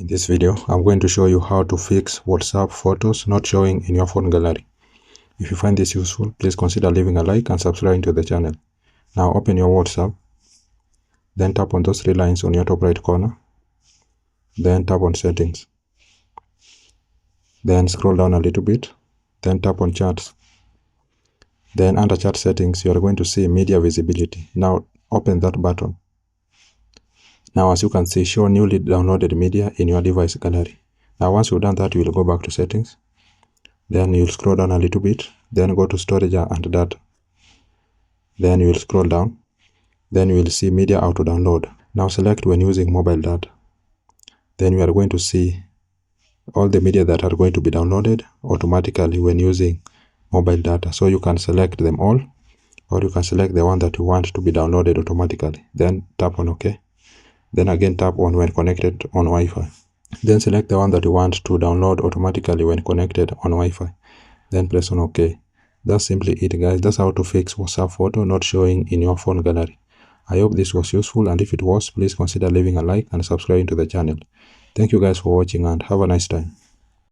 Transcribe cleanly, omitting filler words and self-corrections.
In this video, I'm going to show you how to fix WhatsApp photos not showing in your phone gallery. If you find this useful, please consider leaving a like and subscribing to the channel. Now open your WhatsApp, then tap on those three lines on your top right corner, then tap on settings. Then scroll down a little bit, then tap on chats. Then under chat settings, you are going to see media visibility. Now open that button. Now as you can see, show newly downloaded media in your device gallery. Now once you've done that, you will go back to settings. Then you'll scroll down a little bit, then go to storage and data. Then you will scroll down. Then you will see media auto download. Now select when using mobile data. Then you are going to see all the media that are going to be downloaded automatically when using mobile data. So you can select them all, or you can select the one that you want to be downloaded automatically. Then tap on OK. Then again tap on when connected on Wi-Fi. Then select the one that you want to download automatically when connected on Wi-Fi. Then press on OK. That's simply it, guys. That's how to fix WhatsApp photo not showing in your phone gallery. I hope this was useful, and if it was, please consider leaving a like and subscribing to the channel. Thank you guys for watching, and have a nice time.